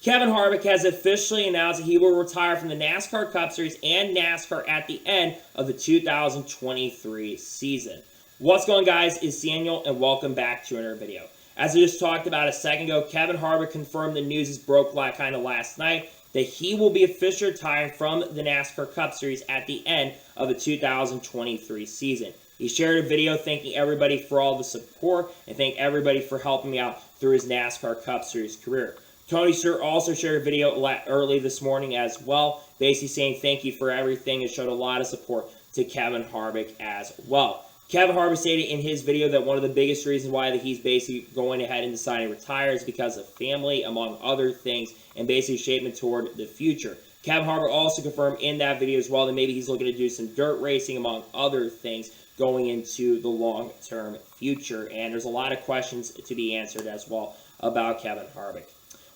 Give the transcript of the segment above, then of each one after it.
Kevin Harvick has officially announced that he will retire from the NASCAR Cup Series and NASCAR at the end of the 2023 season. What's going on, guys? It's Daniel, and welcome back to another video. As I just talked about a second ago, Kevin Harvick confirmed the news broke kind of last night that he will be officially retiring from the NASCAR Cup Series at the end of the 2023 season. He shared a video thanking everybody for all the support and thank everybody for helping me out through his NASCAR Cup Series career. Tony Stewart also shared a video early this morning as well, basically saying thank you for everything and showed a lot of support to Kevin Harvick as well. Kevin Harvick stated in his video that one of the biggest reasons why that he's basically going ahead and deciding to retire is because of family, among other things, and basically shaping toward the future. Kevin Harvick also confirmed in that video as well that maybe he's looking to do some dirt racing, among other things, going into the long-term future. And there's a lot of questions to be answered as well about Kevin Harvick.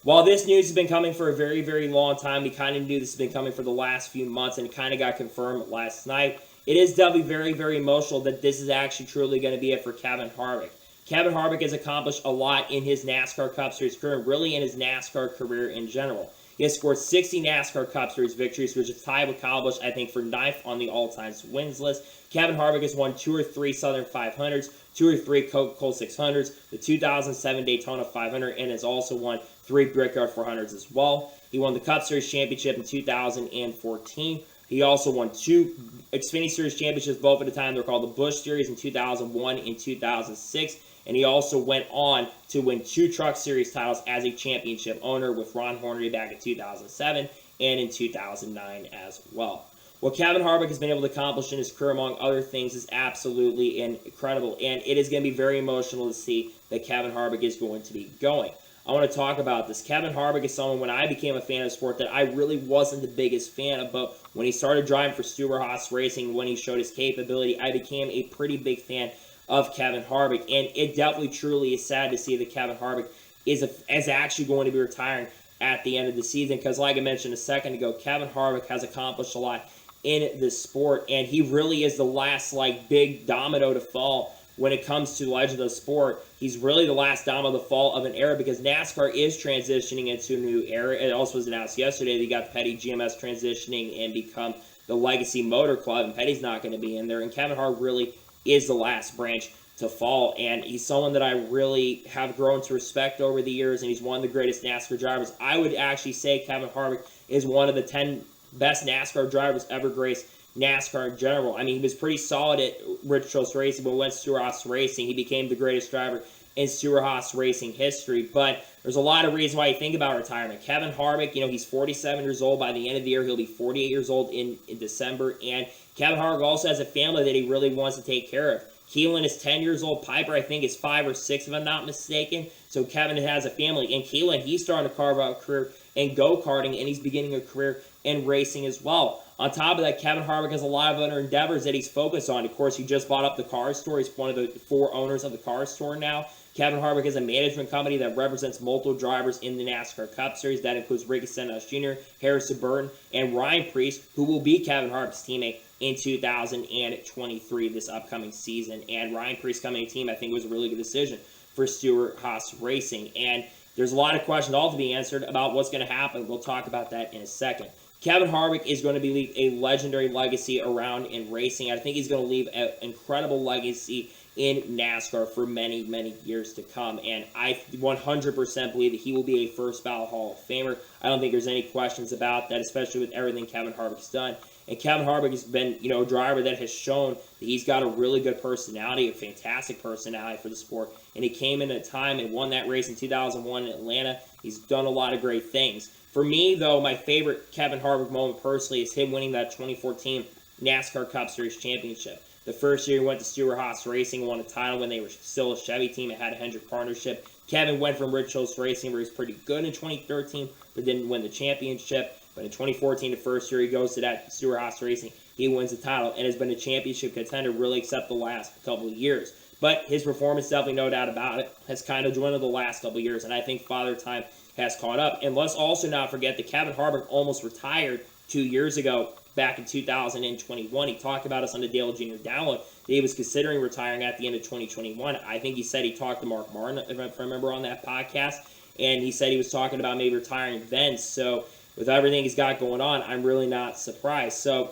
While this news has been coming for a very, very long time, we kind of knew this has been coming for the last few months, and it kind of got confirmed last night. It is definitely very, very emotional that this is actually truly going to be it for Kevin Harvick. Kevin Harvick has accomplished a lot in his NASCAR Cup Series career, and really in his NASCAR career in general. He has scored 60 NASCAR Cup Series victories, which is tied with Kyle Busch, I think, for 9th on the all-time wins list. Kevin Harvick has won 2 or 3 Southern 500s, 2 or 3 Coca-Cola 600s, the 2007 Daytona 500, and has also won 3 Brickyard 400s as well. He won the Cup Series championship in 2014. He also won 2 Xfinity Series championships, both at the time. They're called the Busch Series in 2001 and 2006. And he also went on to win 2 Truck Series titles as a championship owner with Ron Hornery back in 2007 and in 2009 as well. What Kevin Harvick has been able to accomplish in his career, among other things, is absolutely incredible. And it is going to be very emotional to see that Kevin Harvick is going to be going. I want to talk about this. Kevin Harvick is someone, when I became a fan of the sport, that I really wasn't the biggest fan of, but when he started driving for Suros Racing, when he showed his capability, I became a pretty big fan of Kevin Harvick. And it definitely, truly is sad to see that Kevin Harvick is actually going to be retiring at the end of the season, because like I mentioned a second ago, Kevin Harvick has accomplished a lot in the sport, and he really is the last big domino to fall when it comes to the legend of the sport. He's really the last domino to fall of an era, because NASCAR is transitioning into a new era. It also was announced yesterday that you got Petty GMS transitioning and become the Legacy Motor Club, and Petty's not going to be in there, and Kevin Harvick really is the last branch to fall, and he's someone that I really have grown to respect over the years, and he's one of the greatest NASCAR drivers. I would actually say Kevin Harvick is one of the 10 best NASCAR drivers ever graced NASCAR in general. I mean, he was pretty solid at Suros Racing, but went to Suros Racing. He became the greatest driver in Suros Racing history. But there's a lot of reasons why you think about retirement. Kevin Harvick, he's 47 years old. By the end of the year, he'll be 48 years old in December. And Kevin Harvick also has a family that he really wants to take care of. Keelan is 10 years old. Piper, I think, is 5 or 6, if I'm not mistaken. So Kevin has a family. And Keelan, he's starting to carve out a career in go-karting, and he's beginning a career in racing as well. On top of that, Kevin Harvick has a lot of other endeavors that he's focused on. Of course, he just bought up the Cars Store. He's one of the 4 owners of the Cars Store now. Kevin Harvick has a management company that represents multiple drivers in the NASCAR Cup Series. That includes Ricky Stenhouse Jr., Harrison Burton, and Ryan Preece, who will be Kevin Harvick's teammate in 2023, this upcoming season. And Ryan Preece coming to team, I think, was a really good decision for Suros Racing. And there's a lot of questions all to be answered about what's going to happen. We'll talk about that in a second. Kevin Harvick is going to leave a legendary legacy around in racing. I think he's going to leave an incredible legacy in NASCAR for many, many years to come. And I 100% believe that he will be a first ballot Hall of Famer. I don't think there's any questions about that, especially with everything Kevin Harvick's done. And Kevin Harvick has been, a driver that has shown that he's got a really good personality, a fantastic personality for the sport. And he came in at a time and won that race in 2001 in Atlanta. He's done a lot of great things. For me, though, my favorite Kevin Harvick moment personally is him winning that 2014 NASCAR Cup Series championship. The first year he went to Suros Racing, won a title when they were still a Chevy team and had a Hendrick partnership. Kevin went from Suros Racing, where he was pretty good in 2013, but didn't win the championship. But in 2014, the first year he goes to that Suros Racing, he wins the title and has been a championship contender really except the last couple of years. But his performance, definitely no doubt about it, has kind of dwindled the last couple of years, and I think Father Time has caught up. And let's also not forget that Kevin Harvick almost retired 2 years ago, back in 2021. He talked about us on the Dale Jr. Download that he was considering retiring at the end of 2021. I think he said he talked to Mark Martin, if I remember, on that podcast. and he said he was talking about maybe retiring then. So with everything he's got going on, I'm really not surprised. So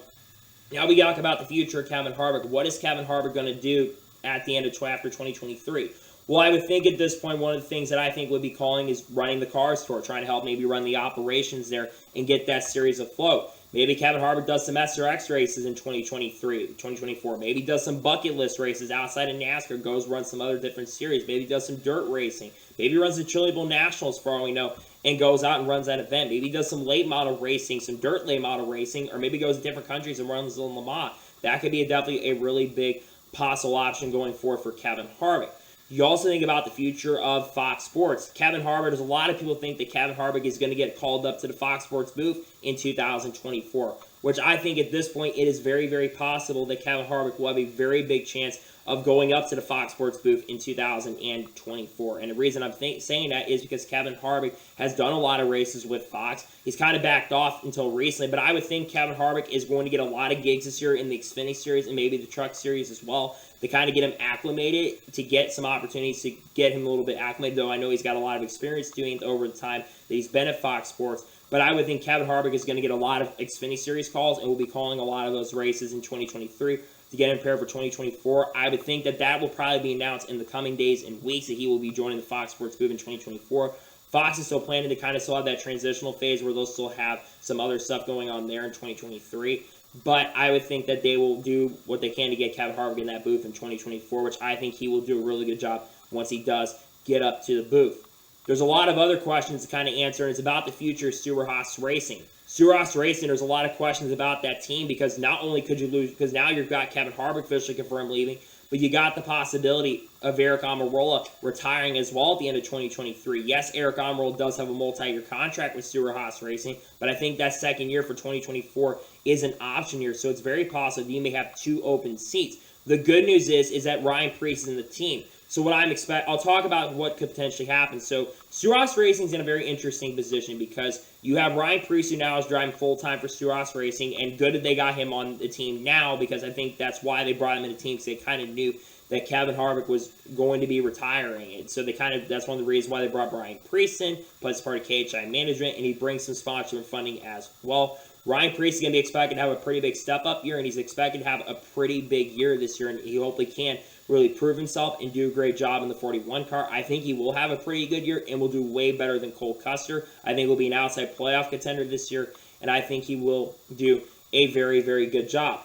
now we talk about the future of Kevin Harvick. What is Kevin Harvick going to do at the end of after 2023? Well, I would think at this point, one of the things that I think would be calling is running the cars tour, trying to help maybe run the operations there and get that series afloat. Maybe Kevin Harvick does some SRX races in 2023, 2024. Maybe does some bucket list races outside of NASCAR, goes run some other different series. Maybe does some dirt racing. Maybe runs the Chili Bowl Nationals for all we know and goes out and runs that event. Maybe does some late model racing, some dirt late model racing, or maybe goes to different countries and runs in Le Mans. That could be definitely a really big possible option going forward for Kevin Harvick. You also think about the future of Fox Sports. Kevin Harvick, there's a lot of people think that Kevin Harvick is going to get called up to the Fox Sports booth in 2024, which I think at this point it is very, very possible that Kevin Harvick will have a very big chance of going up to the Fox Sports booth in 2024. And the reason I'm saying that is because Kevin Harvick has done a lot of races with Fox. He's kind of backed off until recently, but I would think Kevin Harvick is going to get a lot of gigs this year in the Xfinity Series and maybe the Truck Series as well to kind of get him acclimated, to get some opportunities to get him a little bit acclimated, though I know he's got a lot of experience doing it over the time that he's been at Fox Sports. But I would think Kevin Harvick is going to get a lot of Xfinity Series calls and will be calling a lot of those races in 2023 to get him prepared for 2024. I would think that that will probably be announced in the coming days and weeks that he will be joining the Fox Sports booth in 2024. Fox is still planning to kind of still have that transitional phase where they'll still have some other stuff going on there in 2023. But I would think that they will do what they can to get Kevin Harvick in that booth in 2024, which I think he will do a really good job once he does get up to the booth. There's a lot of other questions to kind of answer, and it's about the future of Suros Racing. Suros Racing, there's a lot of questions about that team because not only could you lose, because now you've got Kevin Harvick officially confirmed leaving, but you got the possibility of Eric Almirola retiring as well at the end of 2023. Yes, Eric Almirola does have a multi-year contract with Suros Racing, but I think that second year for 2024 is an option year, so it's very possible you may have two open seats. The good news is that Ryan Preece is in the team. So what I'll talk about what could potentially happen. So Suros Racing is in a very interesting position because you have Ryan Preece, who now is driving full-time for Suros Racing, and good that they got him on the team now because I think that's why they brought him in the team, because they kind of knew that Kevin Harvick was going to be retiring. And so that's one of the reasons why they brought Ryan Preece in, plus part of KHI management, and he brings some sponsorship funding as well. Ryan Preece is going to be expected to have a pretty big step-up year, and he's expected to have a pretty big year this year, and he hopefully can really prove himself and do a great job in the 41 car. I think he will have a pretty good year and will do way better than Cole Custer. I think he'll be an outside playoff contender this year, and I think he will do a very, very good job.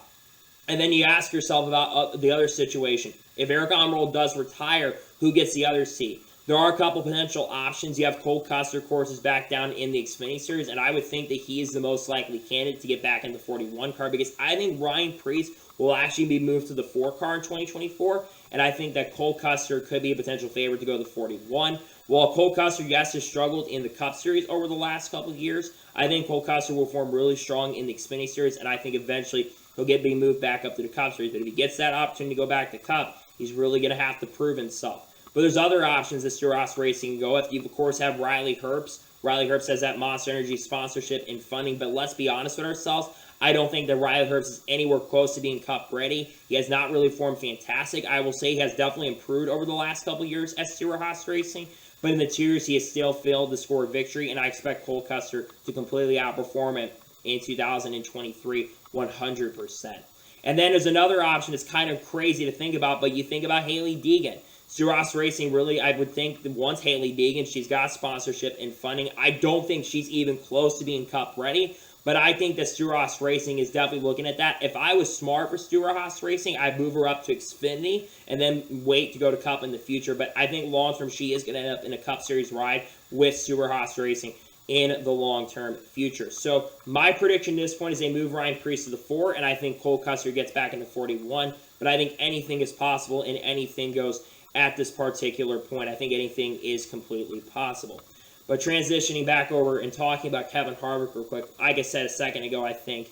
And then you ask yourself about the other situation. If Eric Almirola does retire, who gets the other seat? There are a couple potential options. You have Cole Custer, of course, is back down in the Xfinity Series, and I would think that he is the most likely candidate to get back in the 41 car because I think Ryan Preece will actually be moved to the 4 car in 2024, and I think that Cole Custer could be a potential favorite to go to the 41. While Cole Custer, yes, has struggled in the Cup Series over the last couple of years, I think Cole Custer will form really strong in the Xfinity Series, and I think eventually he'll be moved back up to the Cup Series. But if he gets that opportunity to go back to Cup, he's really going to have to prove himself. But there's other options that Suros Racing can go with. You, of course, have Riley Herbst. Riley Herbst has that Monster Energy sponsorship and funding, but let's be honest with ourselves. I don't think that Riley Herbst is anywhere close to being Cup ready. He has not really formed fantastic. I will say he has definitely improved over the last couple of years at Suros Racing, but in the 2 years he has still failed to score a victory, and I expect Cole Custer to completely outperform him in 2023, 100%. And then there's another option that's kind of crazy to think about, but you think about Haley Deegan. Suros Racing, really, I would think that once Haley Deegan, she's got sponsorship and funding. I don't think she's even close to being Cup ready, but I think that Suros Racing is definitely looking at that. If I was smart for Suros Racing, I'd move her up to Xfinity and then wait to go to Cup in the future. But I think long-term she is going to end up in a Cup Series ride with Suros Racing in the long-term future. So my prediction at this point is they move Ryan Preece to the 4, and I think Cole Custer gets back into 41. But I think anything is possible and anything goes at this particular point. I think anything is completely possible. But transitioning back over and talking about Kevin Harvick real quick, like I said a second ago, I think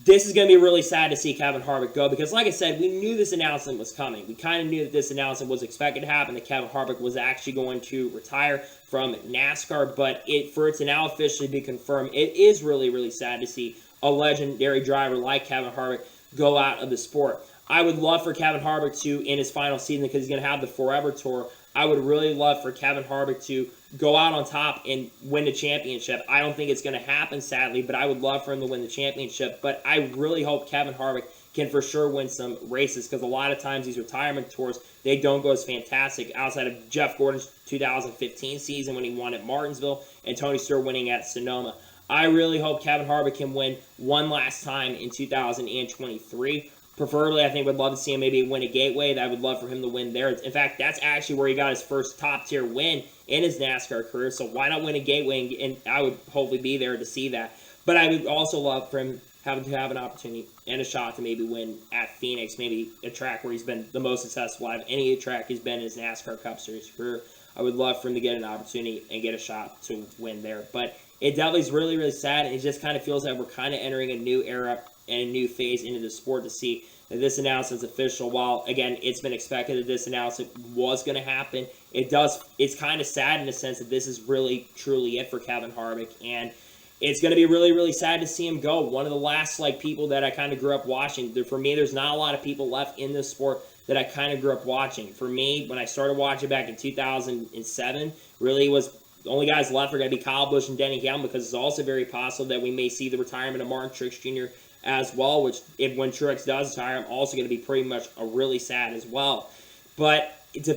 this is going to be really sad to see Kevin Harvick go because, like I said, we knew this announcement was coming. We kind of knew that this announcement was expected to happen, that Kevin Harvick was actually going to retire from NASCAR, but for it to now officially be confirmed, it is really, really sad to see a legendary driver like Kevin Harvick go out of the sport. I would love for Kevin Harvick to, in his final season, because he's going to have the Forever Tour, I would really love for Kevin Harvick to go out on top and win the championship. I don't think it's going to happen, sadly, but I would love for him to win the championship. But I really hope Kevin Harvick can for sure win some races, because a lot of times these retirement tours, they don't go as fantastic outside of Jeff Gordon's 2015 season when he won at Martinsville and Tony Stewart winning at Sonoma. I really hope Kevin Harvick can win one last time in 2023. Preferably, I think would love to see him maybe win a Gateway. I would love for him to win there. In fact, that's actually where he got his first top-tier win in his NASCAR career. So why not win a Gateway? And I would hopefully be there to see that. But I would also love for him to have an opportunity and a shot to maybe win at Phoenix, maybe a track where he's been the most successful out of any track he's been in his NASCAR Cup Series career. I would love for him to get an opportunity and get a shot to win there. But it definitely is really, really sad, and it just kind of feels like we're kind of entering a new era and a new phase into the sport to see that this announcement's official. While, again, it's been expected that this announcement was going to happen, it's kind of sad in the sense that this is really, truly it for Kevin Harvick, and it's going to be really, really sad to see him go. One of the last people that I kind of grew up watching. For me, there's not a lot of people left in this sport that I kind of grew up watching. For me, when I started watching back in 2007, really was the only guys left are going to be Kyle Busch and Denny Hamlin, because it's also very possible that we may see the retirement of Martin Truex Jr. as well, which when Truex does retire, I'm also going to be pretty much really sad as well. But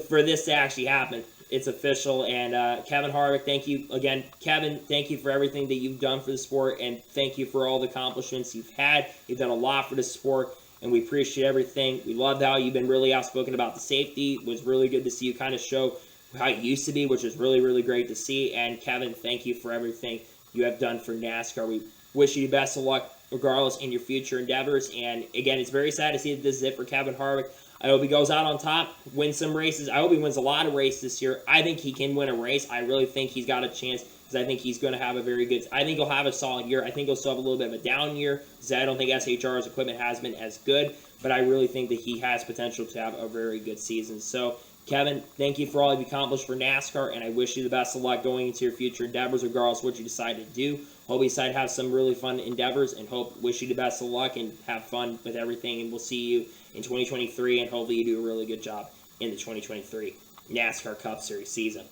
for this to actually happen, it's official. And Kevin Harvick, thank you again. Kevin, thank you for everything that you've done for the sport, and thank you for all the accomplishments you've had. You've done a lot for the sport, and we appreciate everything. We loved how you've been really outspoken about the safety. It was really good to see you kind of show how it used to be, which is really, really great to see. And Kevin, thank you for everything you have done for NASCAR. We wish you the best of luck regardless in your future endeavors. And again, it's very sad to see that this is it for Kevin Harvick. I hope he goes out on top, wins some races. I hope he wins a lot of races this year. I think he can win a race. I really think he's got a chance, because I think he's going to have a very good, I think he'll have a solid year. I think he'll still have a little bit of a down year, because I don't think SHR's equipment has been as good, but I really think that he has potential to have a very good season. So, Kevin, thank you for all you've accomplished for NASCAR, and I wish you the best of luck going into your future endeavors, regardless of what you decide to do. Hope you decide to have some really fun endeavors, and wish you the best of luck and have fun with everything. And we'll see you in 2023, and hopefully you do a really good job in the 2023 NASCAR Cup Series season.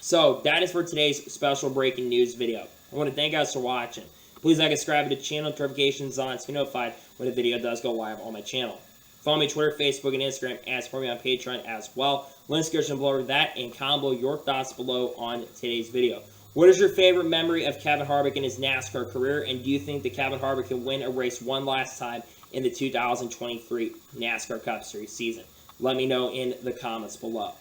So that is for today's special breaking news video. I want to thank you guys for watching. Please like and subscribe to the channel, notifications on to be notified when a video does go live on my channel. Follow me on Twitter, Facebook, and Instagram, and support me on Patreon as well. Links description below that, and comment below your thoughts below on today's video. What is your favorite memory of Kevin Harvick in his NASCAR career, and do you think that Kevin Harvick can win a race one last time in the 2023 NASCAR Cup Series season? Let me know in the comments below.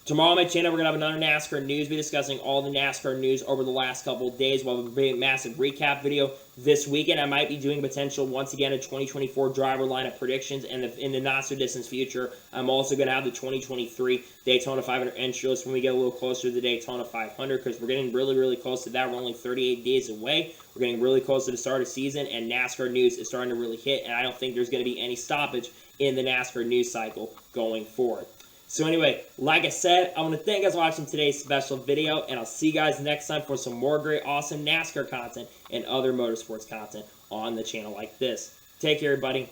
Tomorrow on my channel, we're going to have another NASCAR news. We'll be discussing all the NASCAR news over the last couple of days. We'll have a massive recap video this weekend. I might be doing potential, once again, a 2024 driver lineup predictions. And in the not-so-distant future, I'm also going to have the 2023 Daytona 500 entry list when we get a little closer to the Daytona 500, because we're getting really, really close to that. We're only 38 days away. We're getting really close to the start of the season, and NASCAR news is starting to really hit. And I don't think there's going to be any stoppage in the NASCAR news cycle going forward. So anyway, like I said, I want to thank you guys for watching today's special video, and I'll see you guys next time for some more great, awesome NASCAR content and other motorsports content on the channel like this. Take care, everybody.